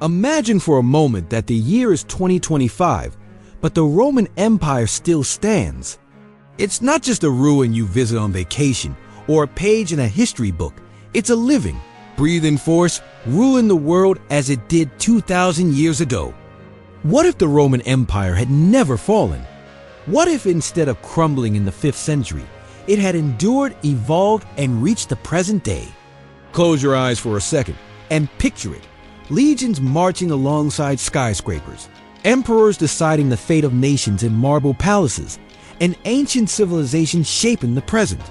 Imagine for a moment that the year is 2025, but the Roman Empire still stands. It's not just a ruin you visit on vacation or a page in a history book. It's a living, breathing force ruling the world as it did 2,000 years ago. What if the Roman Empire had never fallen? What if instead of crumbling in the 5th century, it had endured, evolved, and reached the present day? Close your eyes for a second and picture it. Legions marching alongside skyscrapers, emperors deciding the fate of nations in marble palaces, an ancient civilization shaping the present.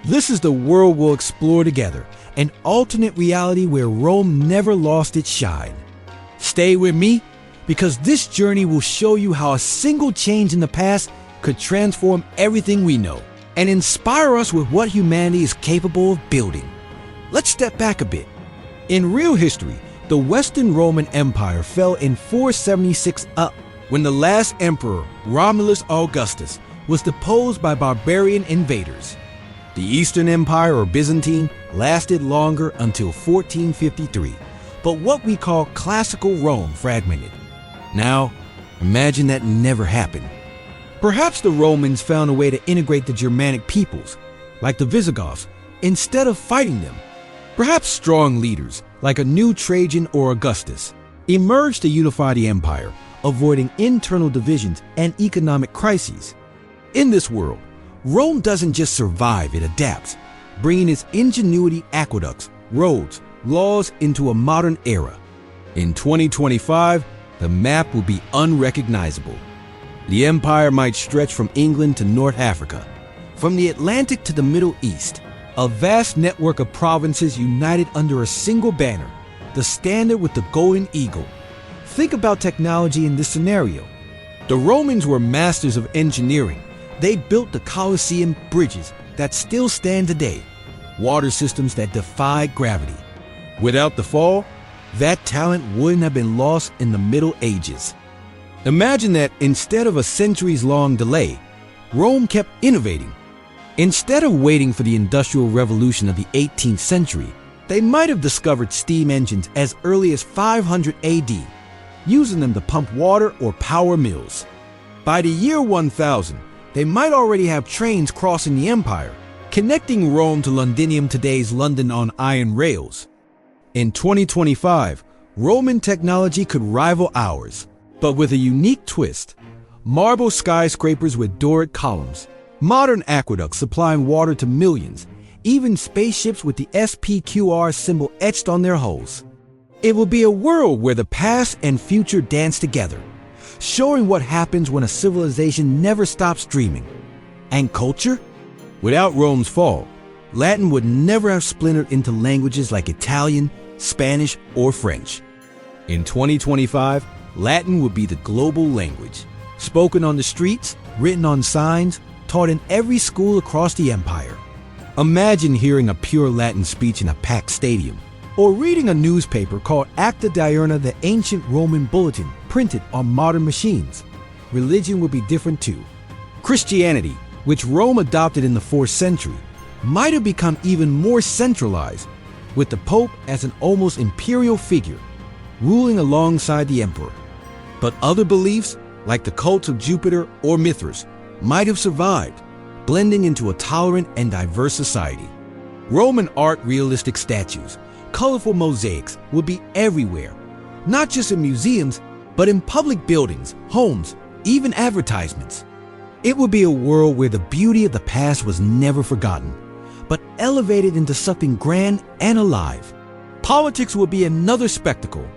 This is the world we'll explore together, an alternate reality where Rome never lost its shine. Stay with me, because this journey will show you how a single change in the past could transform everything we know and inspire us with what humanity is capable of building. Let's step back a bit. In real history, the Western Roman Empire fell in 476 when the last emperor, Romulus Augustus, was deposed by barbarian invaders. The Eastern Empire, or Byzantine, lasted longer until 1453, but what we call classical Rome fragmented. Now, imagine that never happened. Perhaps the Romans found a way to integrate the Germanic peoples, like the Visigoths, instead of fighting them. Perhaps strong leaders, like a new Trajan or Augustus, emerged to unify the empire, avoiding internal divisions and economic crises. In this world, Rome doesn't just survive, it adapts, bringing its ingenuity, aqueducts, roads, laws into a modern era. In 2025, the map will be unrecognizable. The empire might stretch from England to North Africa, from the Atlantic to the Middle East, a vast network of provinces united under a single banner, the standard with the golden eagle. Think about technology in this scenario. The Romans were masters of engineering. They built the Colosseum, bridges that still stand today, water systems that defied gravity. Without the fall, that talent wouldn't have been lost in the Middle Ages. Imagine that instead of a centuries-long delay, Rome kept innovating. Instead of waiting for the Industrial Revolution of the 18th century, they might have discovered steam engines as early as 500 AD, using them to pump water or power mills. By the year 1000, they might already have trains crossing the empire, connecting Rome to Londinium, today's London, on iron rails. In 2025, Roman technology could rival ours, but with a unique twist. Marble skyscrapers with Doric columns, modern aqueducts supplying water to millions, even spaceships with the SPQR symbol etched on their hulls. It will be a world where the past and future dance together, showing what happens when a civilization never stops dreaming. And culture? Without Rome's fall, Latin would never have splintered into languages like Italian, Spanish, or French. In 2025, Latin would be the global language, spoken on the streets, written on signs, taught in every school across the empire. Imagine hearing a pure Latin speech in a packed stadium, or reading a newspaper called Acta Diurna, the ancient Roman bulletin, printed on modern machines. Religion would be different too. Christianity, which Rome adopted in the 4th century, might have become even more centralized, with the Pope as an almost imperial figure, ruling alongside the emperor. But other beliefs, like the cults of Jupiter or Mithras, might have survived, blending into a tolerant and diverse society. Roman art, realistic statues, colorful mosaics would be everywhere, not just in museums, but in public buildings, homes, even advertisements. It would be a world where the beauty of the past was never forgotten, but elevated into something grand and alive. Politics would be another spectacle.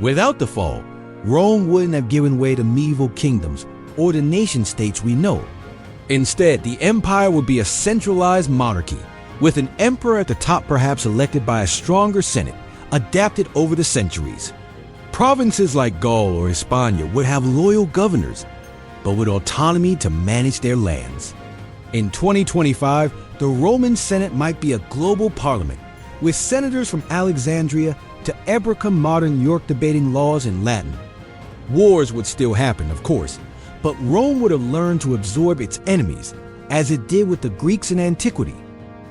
Without the fall, Rome wouldn't have given way to medieval kingdoms or the nation-states we know. Instead, the empire would be a centralized monarchy, with an emperor at the top, perhaps elected by a stronger senate, adapted over the centuries. Provinces like Gaul or Hispania would have loyal governors, but with autonomy to manage their lands. In 2025, the Roman Senate might be a global parliament, with senators from Alexandria to Ebracum, modern York, debating laws in Latin. Wars would still happen, of course, but Rome would have learned to absorb its enemies, as it did with the Greeks in antiquity.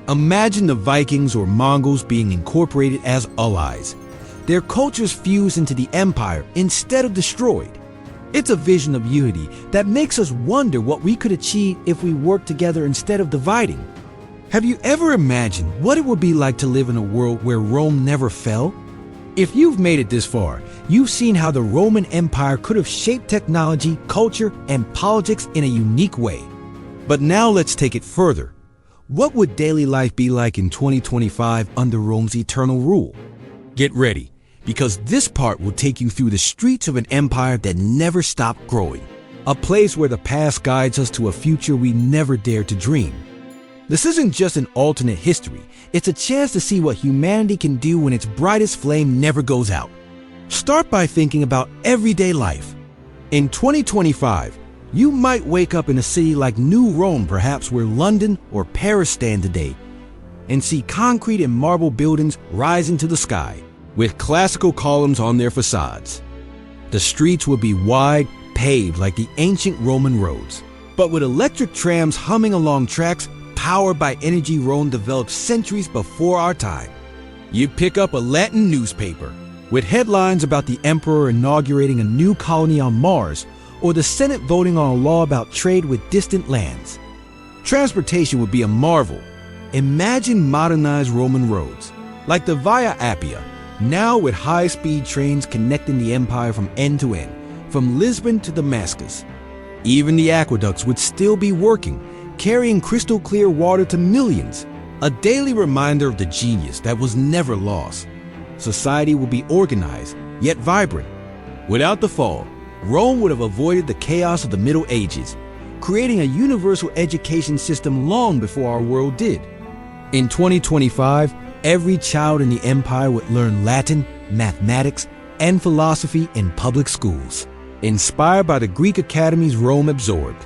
Imagine the Vikings or Mongols being incorporated as allies. their cultures fused into the empire instead of destroyed. It's a vision of unity that makes us wonder what we could achieve if we worked together instead of dividing. Have you ever imagined what it would be like to live in a world where Rome never fell? If you've made it this far, you've seen how the Roman Empire could have shaped technology, culture, and politics in a unique way. But now let's take it further. What would daily life be like in 2025 under Rome's eternal rule? Get ready, because this part will take you through the streets of an empire that never stopped growing. A place where the past guides us to a future we never dared to dream. This isn't just an alternate history, it's a chance to see what humanity can do when its brightest flame never goes out. Start by thinking about everyday life. In 2025, you might wake up in a city like New Rome, perhaps where London or Paris stand today, and see concrete and marble buildings rising to the sky, with classical columns on their facades. The streets would be wide, paved like the ancient Roman roads, but with electric trams humming along tracks powered by energy Rome developed centuries before our time. You pick up a Latin newspaper with headlines about the emperor inaugurating a new colony on Mars, or the Senate voting on a law about trade with distant lands. Transportation would be a marvel. Imagine modernized Roman roads, like the Via Appia, now with high-speed trains connecting the empire from end to end, from Lisbon to Damascus. Even the aqueducts would still be working, carrying crystal clear water to millions, a daily reminder of the genius that was never lost. Society would be organized, yet vibrant. Without the fall, Rome would have avoided the chaos of the Middle Ages, creating a universal education system long before our world did. In 2025, every child in the empire would learn Latin, mathematics, and philosophy in public schools, inspired by the Greek academies Rome absorbed.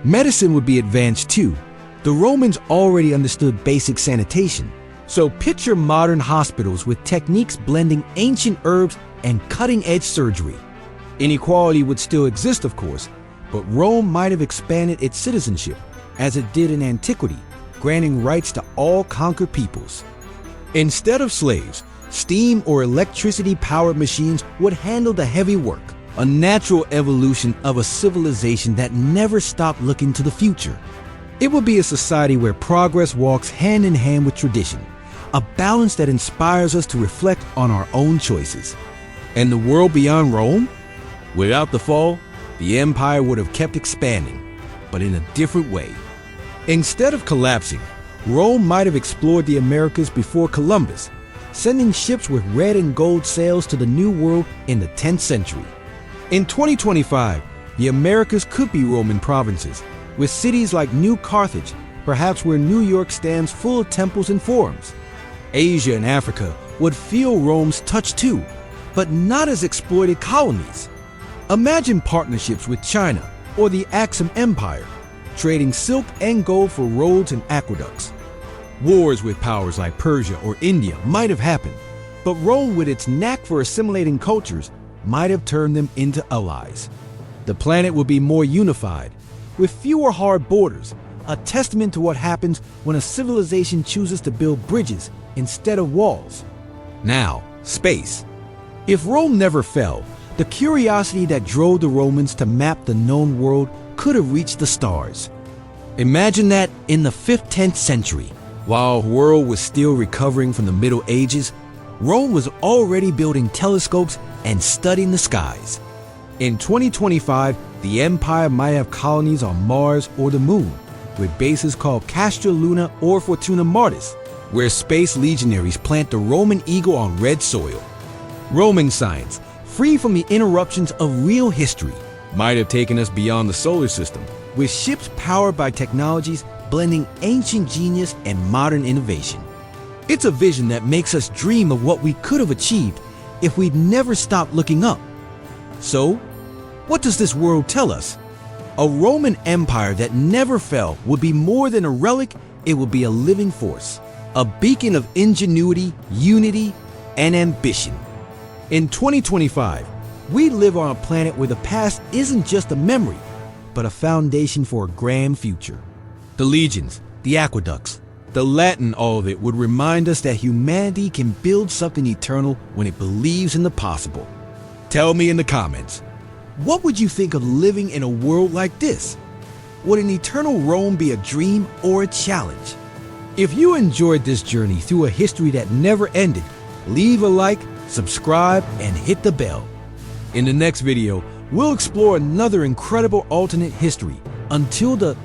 Medicine would be advanced too. The Romans already understood basic sanitation, so picture modern hospitals with techniques blending ancient herbs and cutting-edge surgery. Inequality would still exist, of course, but Rome might have expanded its citizenship, as it did in antiquity, granting rights to all conquered peoples. Instead of slaves, steam or electricity-powered machines would handle the heavy work, a natural evolution of a civilization that never stopped looking to the future. It would be a society where progress walks hand in hand with tradition, a balance that inspires us to reflect on our own choices. And the world beyond Rome? Without the fall, the empire would have kept expanding, but in a different way. Instead of collapsing, Rome might have explored the Americas before Columbus, sending ships with red and gold sails to the New World in the 10th century. In 2025, the Americas could be Roman provinces, with cities like New Carthage, perhaps where New York stands full of temples and forums. Asia and Africa would feel Rome's touch too, but not as exploited colonies. Imagine partnerships with China or the Axum Empire, trading silk and gold for roads and aqueducts. Wars with powers like Persia or India might have happened, but Rome, with its knack for assimilating cultures, might have turned them into allies. The planet would be more unified, with fewer hard borders, a testament to what happens when a civilization chooses to build bridges instead of walls. Now, space. If Rome never fell, the curiosity that drove the Romans to map the known world could have reached the stars. Imagine that in the 5th-10th century, while our world was still recovering from the Middle Ages, Rome was already building telescopes and studying the skies. In 2025, the empire might have colonies on Mars or the Moon, with bases called Castra Luna or Fortuna Martis, where space legionaries plant the Roman eagle on red soil. Roman science, free from the interruptions of real history, might have taken us beyond the solar system, with ships powered by technologies blending ancient genius and modern innovation. It's a vision that makes us dream of what we could have achieved if we'd never stopped looking up. So, what does this world tell us? A Roman Empire that never fell would be more than a relic, it would be a living force, a beacon of ingenuity, unity, and ambition. In 2025, we live on a planet where the past isn't just a memory, but a foundation for a grand future. The legions, the aqueducts, The Latin all of it would remind us that humanity can build something eternal when it believes in the possible. Tell me in the comments, what would you think of living in a world like this? Would an eternal Rome be a dream or a challenge? If you enjoyed this journey through a history that never ended, leave a like, subscribe, and hit the bell. In the next video, we'll explore another incredible alternate history until the